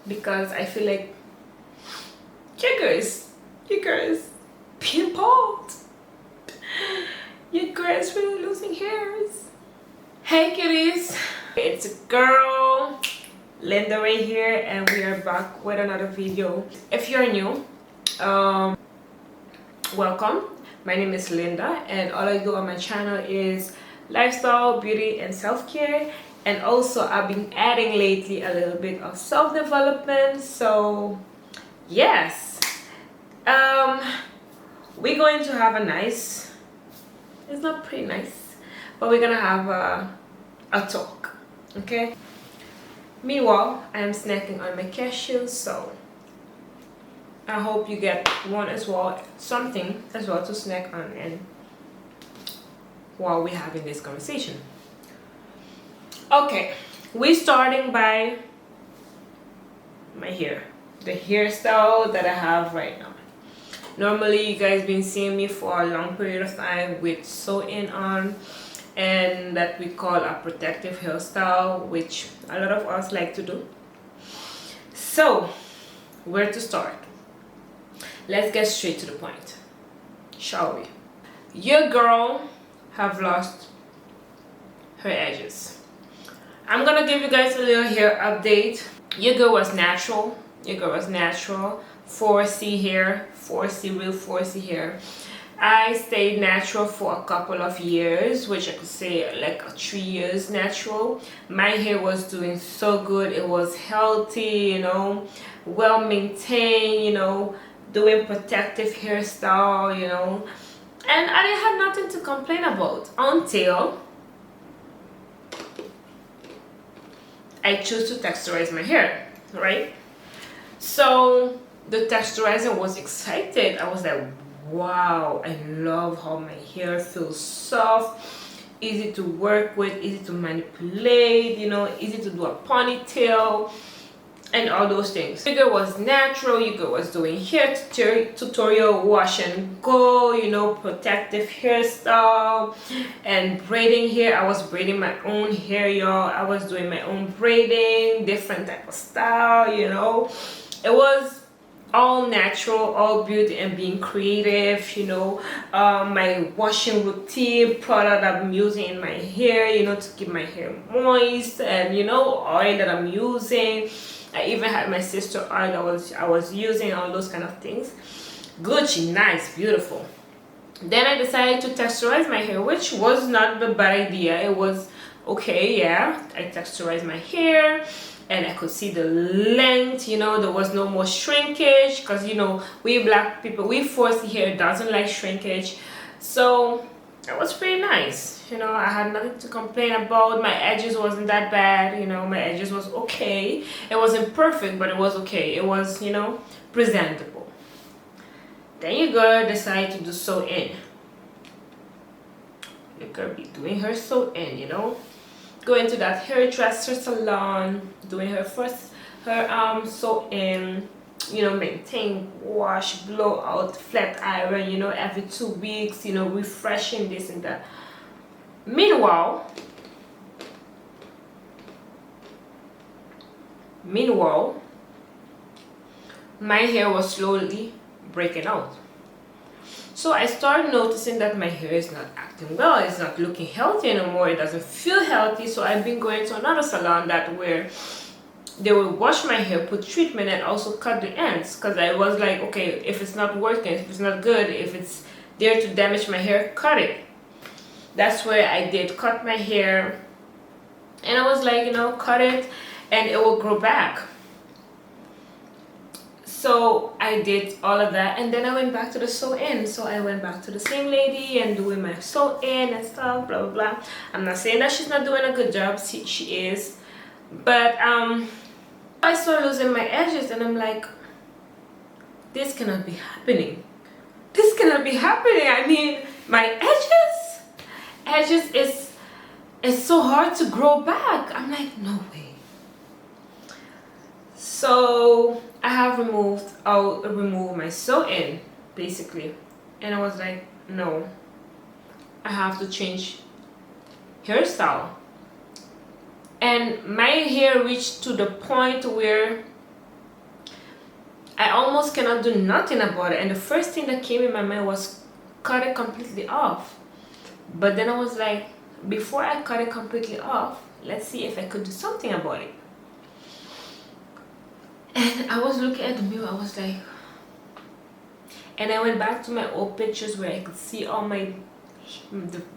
because I feel like you girls being bald. You girls really losing hairs. Hey kitties, it's a girl Linda right here, and we are back with another video. If you're new, welcome. My name is Linda, and all I do on my channel is lifestyle, beauty, and self-care. And also I've been adding lately a little bit of self-development. So yes, we're going to have a nice, it's not pretty nice, but we're gonna have a talk, okay? Meanwhile, I am snacking on my cashews, so I hope you get one as well, something as well to snack on, and while we're having this conversation. Okay, we're starting by my hair, the hairstyle that I have right now. Normally you guys been seeing me for a long period of time with sew-in on, and that we call a protective hairstyle, which a lot of us like to do. So where to start? Let's get straight to the point, shall we? Your girl have lost her edges. I'm gonna give you guys a little hair update. Your girl was natural. 4C hair, 4C, real 4C hair. I stayed natural for a couple of years, which I could say like 3 years natural. My hair was doing so good. It was healthy, you know, well maintained, you know, doing protective hairstyle, you know, and I didn't have nothing to complain about until I choose to texturize my hair, right? So the texturizer was excited. I was like, wow, I love how my hair feels soft, easy to work with, easy to manipulate, you know, easy to do a ponytail and all those things. Your girl was natural. Your girl was doing hair tutorial, wash and go, you know, protective hairstyle and braiding hair. I was braiding my own hair, y'all. I was doing my own braiding, different type of style, you know. It was all natural, all beauty and being creative, you know. My washing routine, product I'm using in my hair, you know, to keep my hair moist, and you know, oil that I'm using. I even had my sister oil I was using, all those kind of things. Gucci, nice, beautiful. Then I decided to texturize my hair, which was not the bad idea. It was okay, yeah. I texturized my hair and I could see the length, you know. There was no more shrinkage, because you know, we black people, we 4C hair doesn't like shrinkage. So it was pretty nice, you know. I had nothing to complain about. My edges wasn't that bad, you know. My edges was okay. It wasn't perfect, but it was okay. It was, you know, presentable. Then your girl decided to do sew-in. Your girl be doing her sew-in, you know, going to that hairdresser salon, doing her first sew-in, you know, maintain, wash, blow out, flat iron, you know, every 2 weeks, you know, refreshing this and that. Meanwhile, my hair was slowly breaking out. So I started noticing that my hair is not acting well. It's not looking healthy anymore. It doesn't feel healthy. So I've been going to another salon where they will wash my hair, put treatment, and also cut the ends, because I was like, okay, if it's not working, if it's not good, if it's there to damage my hair, cut it. That's where I did cut my hair, and I was like, you know, cut it and it will grow back. So I did all of that, and then I went back to the sew-in. So I went back to the same lady and doing my sew-in and stuff, blah blah blah. I'm not saying that she's not doing a good job. She is, but I started losing my edges, and I'm like, this cannot be happening. This cannot be happening. I mean, my edges is so hard to grow back. I'm like, no way. So I removed my sew-in basically, and I was like, no, I have to change hairstyle. And my hair reached to the point where I almost cannot do nothing about it. And the first thing that came in my mind was cut it completely off. But then I was like, before I cut it completely off, let's see if I could do something about it. And I was looking at the mirror, I was like, and I went back to my old pictures where I could see all my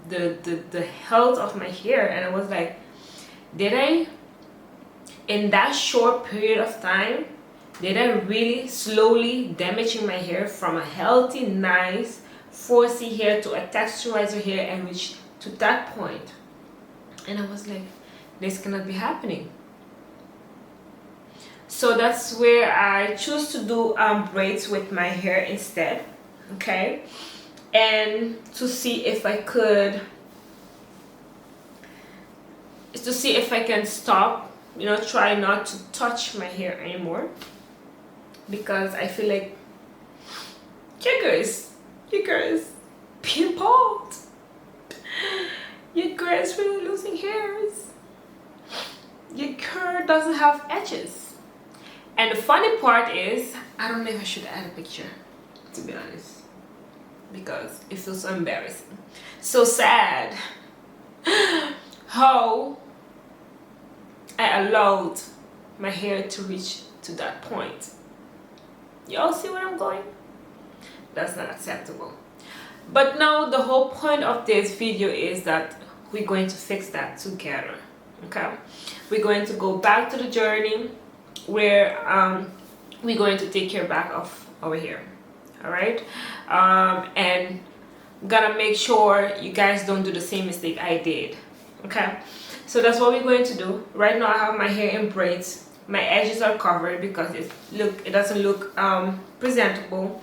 the health of my hair, and I was like, did I, in that short period of time, did I really slowly damaging my hair from a healthy, nice 4C hair to a texturizer hair and reach to that point? And I was like, this cannot be happening. So that's where I choose to do braids with my hair instead, okay? And to see if I could, to see if I can stop, you know, try not to touch my hair anymore, because I feel like your girl is being bald. Your girl is really losing hairs. Your girl doesn't have edges. And the funny part is, I don't know if I should add a picture, to be honest, because it feels so embarrassing. So sad how I allowed my hair to reach to that point. Y'all see where I'm going? That's not acceptable. But now the whole point of this video is that we're going to fix that together, okay? We're going to go back to the journey where we're going to take care back of our hair, all right? And gotta make sure you guys don't do the same mistake I did, okay? So that's what we're going to do. Right now I have my hair in braids. My edges are covered because it doesn't look presentable.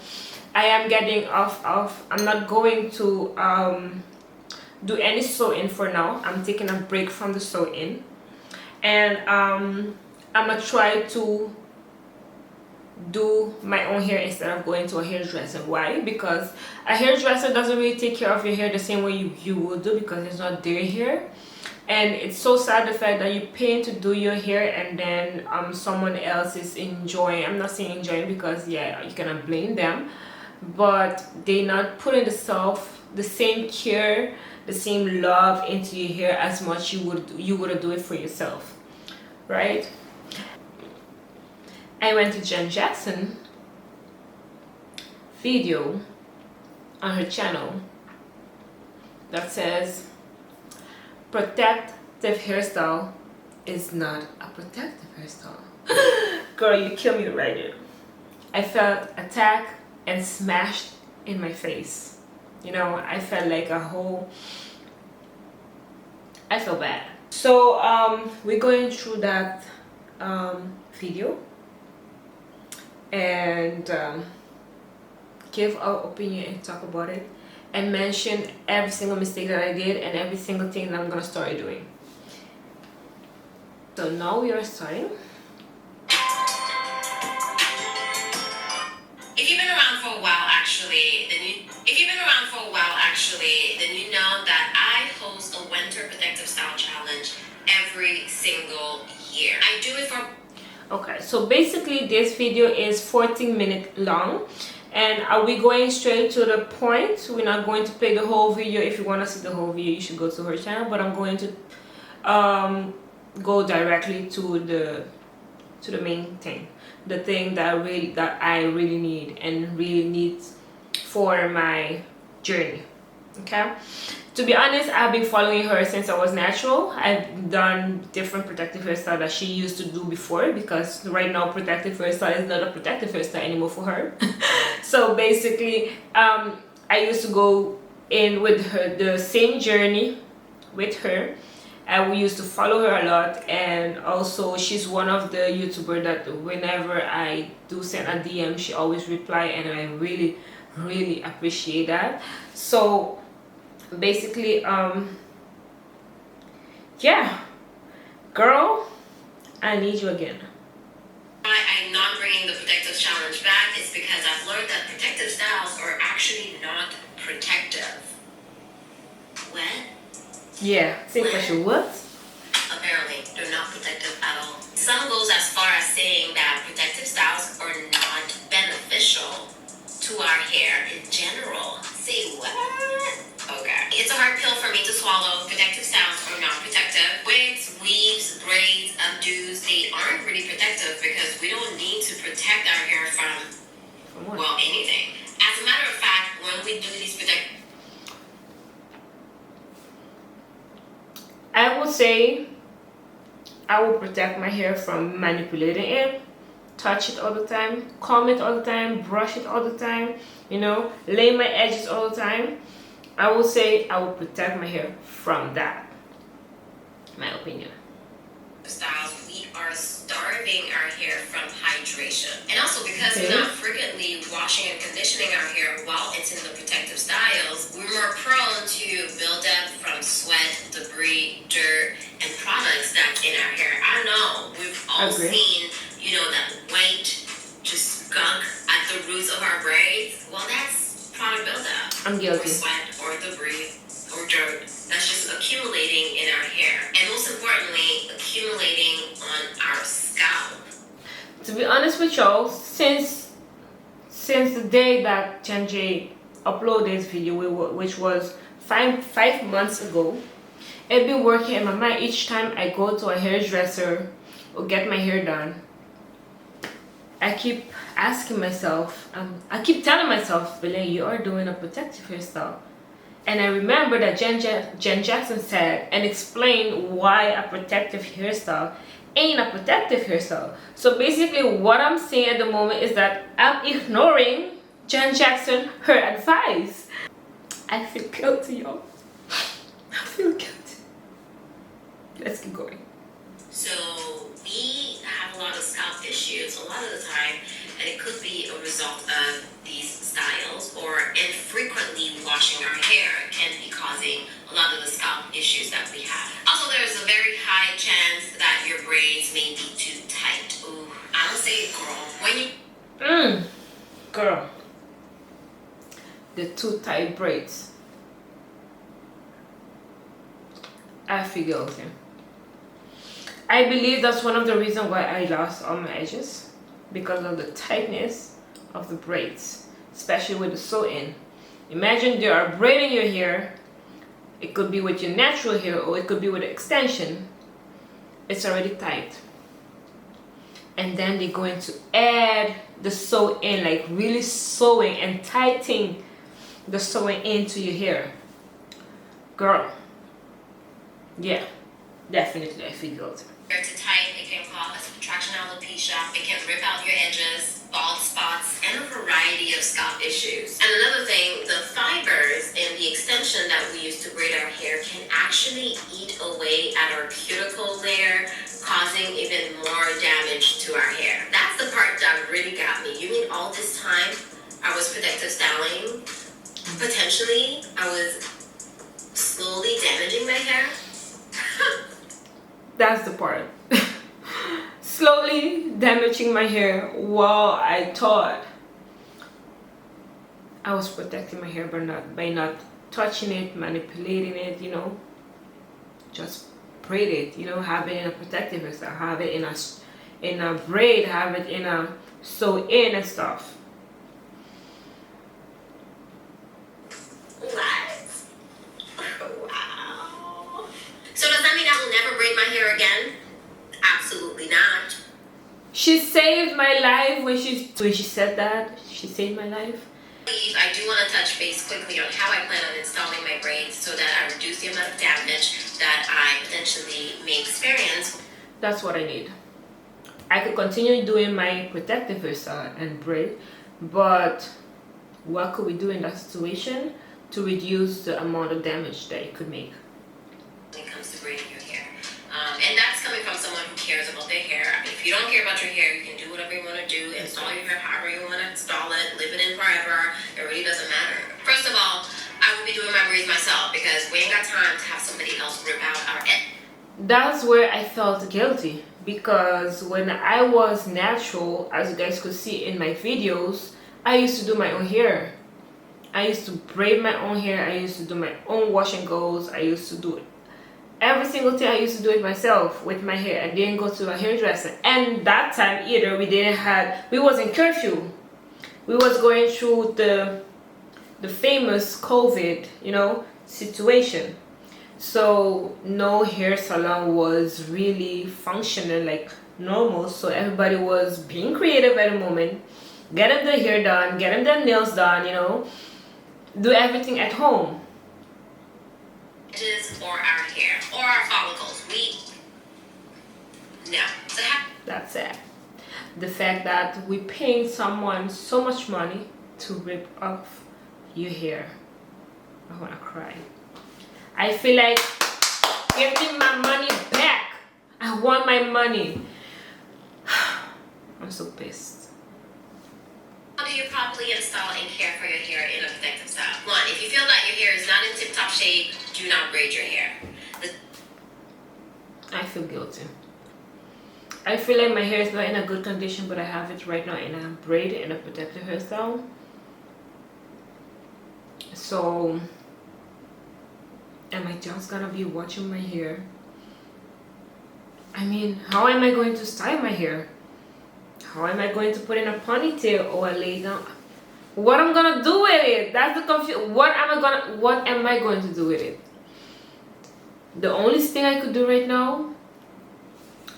I am getting off. I'm not going to do any sew-in for now. I'm taking a break from the sew-in, and I'm gonna try to do my own hair instead of going to a hairdresser. Why? Because a hairdresser doesn't really take care of your hair the same way you would do, because it's not their hair. And it's so sad, the fact that you pay to do your hair and then someone else is enjoying. I'm not saying enjoying, because yeah, you cannot blame them, but they not putting the same care, the same love into your hair as much you would do it for yourself, right? I went to Jenn Jackson video on her channel that says protective hairstyle is not a protective hairstyle. Girl, you kill me right here. I felt attacked and smashed in my face. You know, I felt like I felt bad. So we're going through that video and give our opinion and talk about it, and mention every single mistake that I did and every single thing that I'm gonna start doing. So now we are starting. If you've been around for a while, actually, then you know that I host a winter protective style challenge every single year. I do it for. Okay, so basically this video is 14 minutes long, and are we going straight to the point? We're not going to play the whole video. If you want to see the whole video, you should go to her channel, but I'm going to go directly to the main thing, the thing that I really need and really need for my journey, okay? To be honest, I've been following her since I was natural. I've done different protective hairstyle that she used to do before, because right now protective hairstyle is not a protective hairstyle anymore for her. So basically, I used to go in with her, the same journey with her. And we used to follow her a lot, and also she's one of the YouTubers that whenever I do send a DM, she always reply, and I really, really appreciate that. So basically, yeah, girl, I need you again. Why I'm not bringing the protective challenge back is because I've learned that protective styles are actually not protective. What? Yeah, same question. What? Apparently, they're not protective at all. Some goes as far as saying that protective styles are not from well, anything. As a matter of fact, when we do these I would say I will protect my hair from manipulating it, touch it all the time, comb it all the time, brush it all the time, you know, lay my edges all the time. I will say I will protect my hair from that. My opinion. styles, we are starving our hair from hydration. And also because we're not frequently washing and conditioning our hair while it's in the protective styles, we're more prone to buildup from sweat, debris, dirt, and products that's in our hair. I know we've all seen, you know, that white just gunk at the roots of our braids. Well, that's product buildup. I'm guilty. Or sweat or debris or dirt that's just accumulating in our hair, and most importantly, accumulating on our scalp. To be honest with y'all, since the day that Jenn J uploaded this video, which was five months ago, it's been working in my mind each time I go to a hairdresser or get my hair done. I keep asking myself, I keep telling myself, Belineda, you are doing a protective hairstyle. And I remember that Jenn Jackson said and explained why a protective hairstyle ain't a protective hairstyle. So basically what I'm saying at the moment is that I'm ignoring Jenn Jackson, her advice. I feel guilty, y'all. I feel guilty. Let's keep going. So we have a lot of scalp issues a lot of the time, and it could be a result of these styles, or infrequently washing our hair can be causing a lot of the scalp issues that we have. Also, there's a very high chance that your braids may be too tight. Ooh, I don't say girl. When you girl, the too tight braids. I feel guilty. I believe that's one of the reasons why I lost all my edges, because of the tightness of the braids, especially with the sew-in. Imagine they are braiding your hair. It could be with your natural hair or it could be with an extension. It's already tight. And then they're going to add the sew-in, like really sewing and tightening the sewing into your hair. Girl, yeah, definitely I feel guilty. hair too tight, it can cause traction alopecia, it can rip out your edges, bald spots, and a variety of scalp issues. And another thing, the fibers in the extension that we use to braid our hair can actually eat away at our cuticle layer, causing even more damage to our hair. That's the part that really got me. You mean all this time I was protective styling? Potentially, I was slowly damaging my hair? That's the part. Slowly damaging my hair while I thought I was protecting my hair by not touching it, manipulating it, you know. Just braid it, you know, have it in a protective hairstyle, have it in a braid, have it in a sew-in and stuff. Wow. So does that mean I will never braid my hair again? Absolutely not. She saved my life when she said that. She saved my life. I do want to touch base quickly on how I plan on installing my braids so that I reduce the amount of damage that I potentially may experience. That's what I need. I could continue doing my protective hairstyle and braid, but what could we do in that situation to reduce the amount of damage that it could make? When it comes to braiding your hair. And that's coming from someone who cares about their hair. I mean, if you don't care about your hair, you can do whatever you want to do, install your hair however you want to install it, leave it in forever. It really doesn't matter. First of all, I will be doing my braids myself because we ain't got time to have somebody else rip out our edge. That's where I felt guilty, because when I was natural, as you guys could see in my videos, I used to do my own hair. I used to braid my own hair. I used to do my own wash and goes. I used to do it. Every single thing I used to do it myself with my hair. I didn't go to a hairdresser. And that time either we was in curfew. We was going through the famous COVID, you know, situation. So no hair salon was really functioning like normal. So everybody was being creative at the moment. Get them their hair done, get them their nails done, you know. Do everything at home. Or our hair or our follicles. That's it. The fact that we paying someone so much money to rip off your hair. I wanna cry. I feel like give me my money back. I want my money. I'm so pissed. How do you properly install and care for your hair in a protective style? One, if you feel that your hair is not in tip-top shape, do not braid your hair. I feel guilty. I feel like my hair is not in a good condition, but I have it right now in a braid, in a protective hairstyle. So, am I just gonna be watching my hair? I mean, how am I going to style my hair? How am I going to put in a ponytail or a lay down? What I'm gonna do with it? That's the confusion. What am I going to do with it? The only thing I could do right now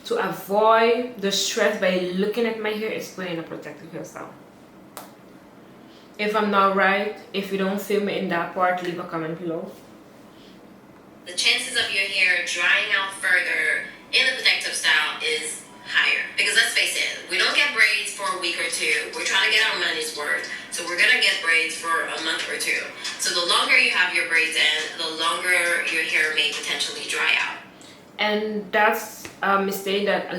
to avoid the stress by looking at my hair is put in a protective hairstyle. If I'm not right, if you don't feel me in that part, leave a comment below. The chances of your hair drying out further in the protective style is higher. Because let's face it, we don't get braids for a week or two. We're trying to get our money's worth. So we're gonna get braids for a month or two. So the longer you have your braids in, the longer your hair may potentially dry out. And that's a mistake that a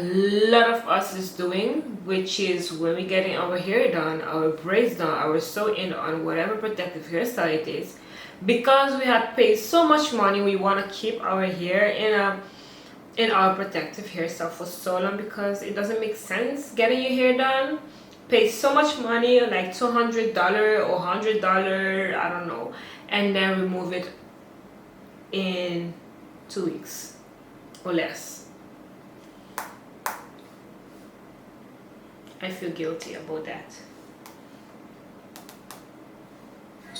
lot of us is doing, which is when we're getting our hair done, our braids done, our sew-in on whatever protective hairstyle it is, because we had paid so much money, we want to keep our hair in our protective hairstyle for so long, because it doesn't make sense getting your hair done, pay so much money, like $200 or $100, I don't know, and then remove it in 2 weeks or less. I feel guilty about that.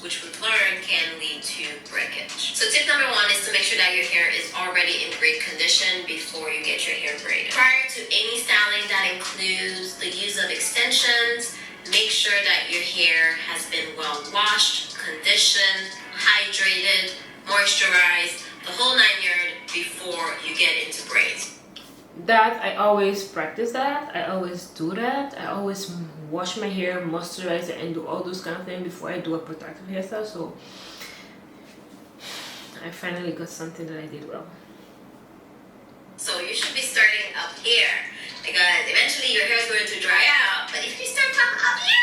Which we've learned can lead to breakage. So tip number one is to make sure that your hair is already in great condition before you get your hair braided. Prior to any styling that includes the use of extensions, make sure that your hair has been well washed, conditioned, hydrated, moisturized, the whole 9 yards before you get into braids. That I always practice that. I always do that. I always wash my hair, moisturize it, and do all those kind of things before I do a protective hairstyle. So I finally got something that I did well. So you should be starting up here, because eventually your hair is going to dry out. But if you start from up here,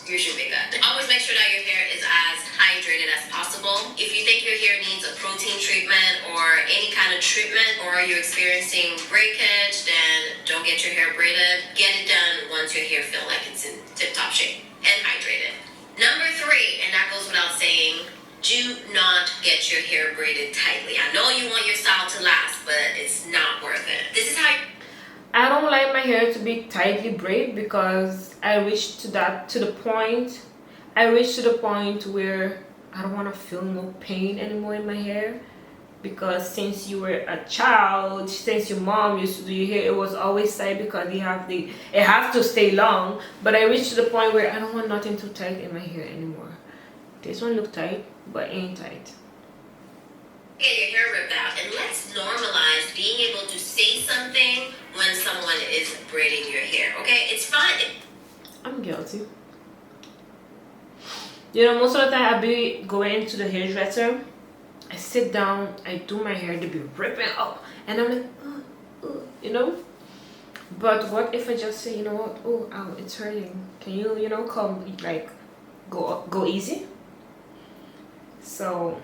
you should be good. Always make sure that your hair is as hydrated as possible. If you think your hair needs a protein treatment or any kind of treatment, or you're experiencing breakage, then don't get your hair braided. Get it done once your hair feels like it's in tip-top shape and hydrated. Number 3, and that goes without saying, do not get your hair braided tightly. I know you want your style to last, but it's not worth it. This is how I don't like my hair to be tightly braided, because I reached to the point where I don't want to feel no pain anymore in my hair, because since you were a child, since your mom used to do your hair, it was always tight because it has to stay long. But I reached to the point where I don't want nothing too tight in my hair anymore. This one look tight, but ain't tight. get your hair ripped out, and let's normalize being able to say something when someone is braiding your hair. Okay, it's fine. I'm guilty. You know, most of the time I be going into the hairdresser, I sit down, I do my hair, they be ripping up, and I'm like, you know. But what if I just say, you know what, oh, ow, it's hurting. Can you, you know, come, like, go easy? So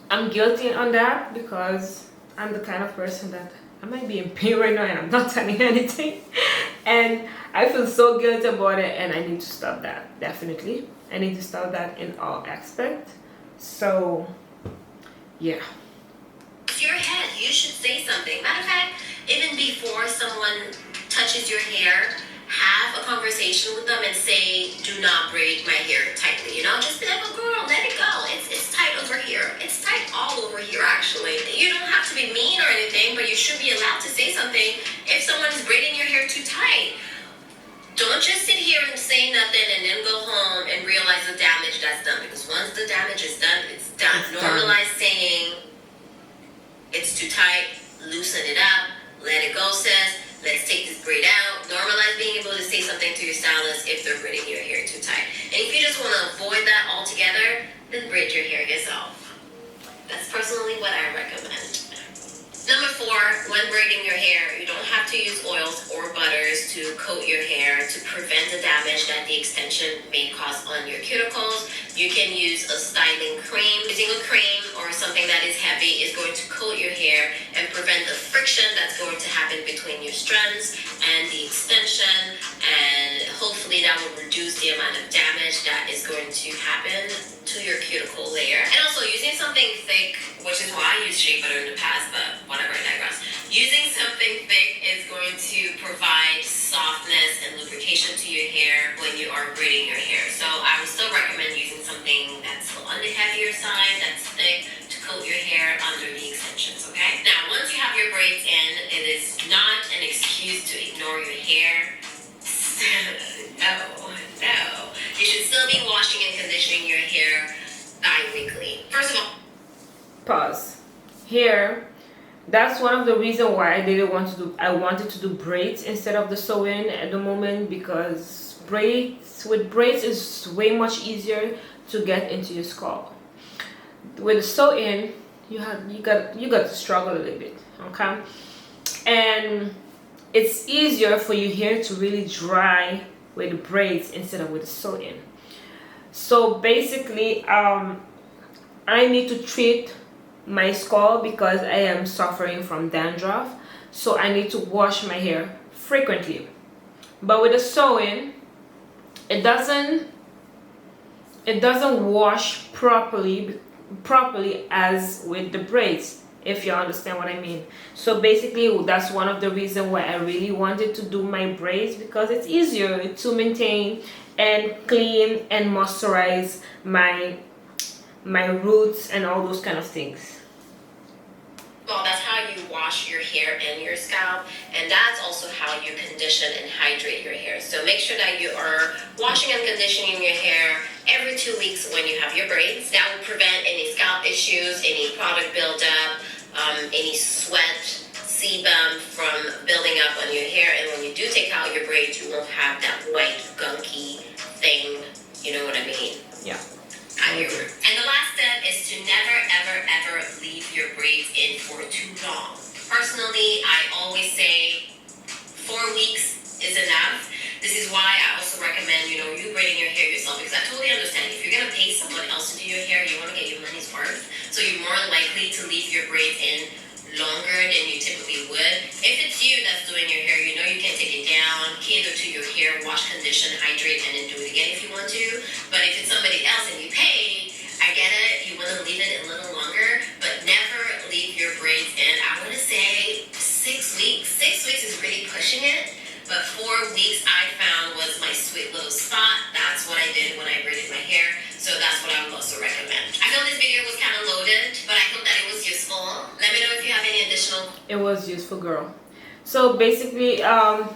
I'm guilty on that because I'm the kind of person that I might be in pain right now and I'm not telling anything. And I feel so guilty about it, and I need to stop that, definitely. I need to stop that in all aspects. So, yeah. Your head, you should say something. Matter of fact, even before someone touches your hair, have a conversation with them and say, do not braid my hair tightly. You know, just be like, oh girl, let it go. It's tight over here. It's tight all over here, actually. You don't have to be mean or anything, but you should be allowed to say something if someone is braiding your hair too tight. Don't Don't just sit here and say nothing and then go home and realize the damage that's done. Because once the damage is done, it's done. Normalize saying it's too tight, loosen it up, let it go, sis. Let's take this braid out. Normalize being able to say something to your stylist if they're braiding your hair too tight. And if you just want to avoid that altogether, then braid your hair yourself. That's personally what I recommend. Number 4, when braiding your hair, you don't have to use oils or butters to coat your hair to prevent the damage that the extension may cause on your cuticles. You can use a styling cream. Using a cream or something that is heavy is going to coat your hair and prevent the friction that's going to happen between your strands and the extension, and hopefully that will reduce the amount of damage that is going to happen to your cuticle layer. And also using something thick, which is why I used shea butter in the past, but whatever, I digress. Using something thick is going to provide softness and lubrication to your hair when you are braiding your hair. So I would still recommend using something that's on the heavier side, that's thick, to coat your hair under the extensions, okay? Now, once you have your braids in, it is not an excuse to ignore your hair. No. You should still be washing and conditioning your hair bi-weekly. First of all, pause here. That's one of the reasons why I wanted to do braids instead of the sew-in at the moment, because with braids is way much easier to get into your scalp. With the sew-in, you got to struggle a little bit, okay? And it's easier for your hair to really dry with the braids instead of with the sew-in. So basically, I need to treat my scalp because I am suffering from dandruff, so I need to wash my hair frequently. But with the sew-in, it doesn't wash properly as with the braids, if you understand what I mean. So basically, that's one of the reasons why I really wanted to do my braids, because it's easier to maintain and clean and moisturize my roots and all those kind of things. well, that's how you wash your hair and your scalp, and that's also how you condition and hydrate your hair. So make sure that you are washing and conditioning your hair every 2 weeks when you have your braids. That will prevent any scalp issues, any product buildup, any sweat, sebum from building up on your hair. And when you do take out your braids, you won't have that white gunky thing. You know what I mean? Yeah. And the last step is to never, ever, ever leave your braids in for too long. Personally, I always say 4 weeks is enough. This is why I also recommend, you braiding your hair yourself, because I totally understand if you're going to pay someone else to do your hair, you want to get your money's worth. So you're more likely to leave your braids in longer than you typically would. If it's you that's doing your hair, you can take it down, cater to your hair, wash, condition, hydrate, and then do it again if you want to. But if it's somebody else and you pay, I get it, you want to leave it a little longer, but never leave your braids in. I want to say 6 weeks. 6 weeks is really pushing it, but 4 weeks I found was my sweet little spot. That's what I did when I braided my hair, so that's what I would also recommend. I know this video was kind of loaded, but I hope that it was useful. Let me know if you have any additional. It was useful, girl. So basically, as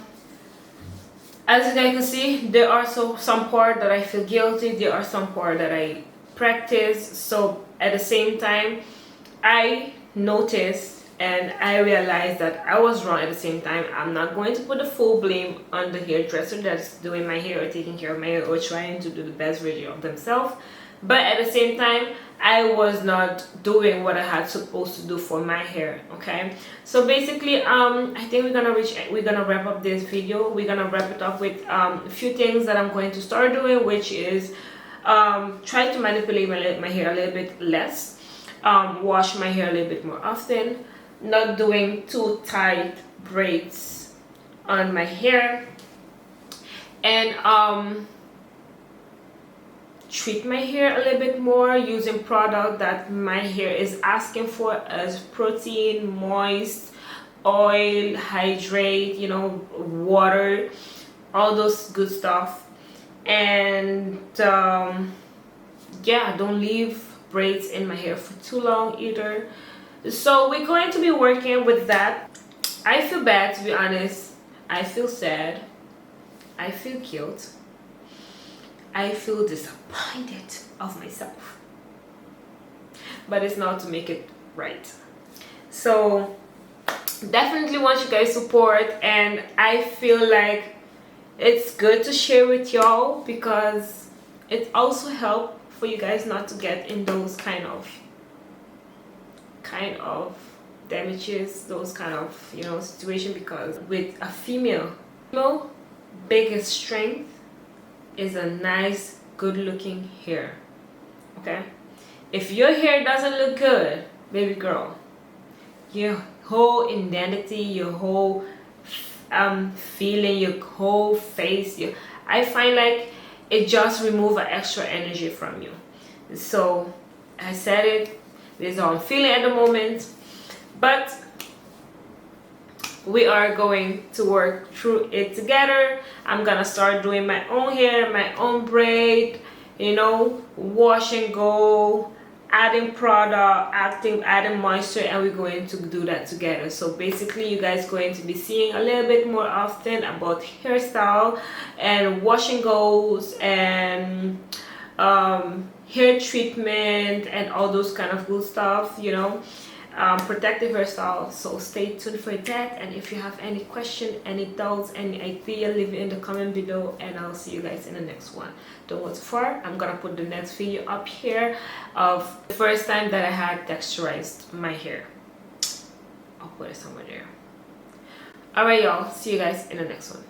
you guys can see, there are some part that I feel guilty, there are some part that I practice. So at the same time, I noticed and I realized that I was wrong at the same time. I'm not going to put the full blame on the hairdresser that's doing my hair or taking care of my hair or trying to do the best version of themselves. But at the same time, I was not doing what I had supposed to do for my hair. Okay, so basically, I think we're gonna wrap up this video. We're gonna wrap it up with a few things that I'm going to start doing, which is try to manipulate my hair a little bit less, wash my hair a little bit more often, not doing too tight braids on my hair, and treat my hair a little bit more using product that my hair is asking for, as protein, moist, oil, hydrate, water, all those good stuff. And yeah, don't leave braids in my hair for too long either. So we're going to be working with that. I feel bad, to be honest. I feel sad. I feel guilt. I feel disappointed of myself. But it's not to make it right. So definitely want you guys support, and I feel like it's good to share with y'all because it also helps for you guys not to get in those kind of damages, those kind of, you know, situation. Because with a female biggest strength is a nice, good looking hair. Okay, if your hair doesn't look good, baby girl, your whole identity, your whole feeling, your whole face, I find like it just remove an extra energy from you. So I said it, this is how I'm feeling at the moment, but we are going to work through it together. I'm gonna start doing my own hair, my own braid, you know, wash and go, adding product, adding moisture, and we're going to do that together. So basically you guys going to be seeing a little bit more often about hairstyle and wash and goes and hair treatment and all those kind of good stuff, you know, protective hairstyle. So stay tuned for that, and if you have any question, any doubts, any idea, leave it in the comment below, and I'll see you guys in the next one. Don't go too far. I'm gonna put the next video up here of the first time that I had texturized my hair. I'll put it somewhere there. Alright y'all, see you guys in the next one.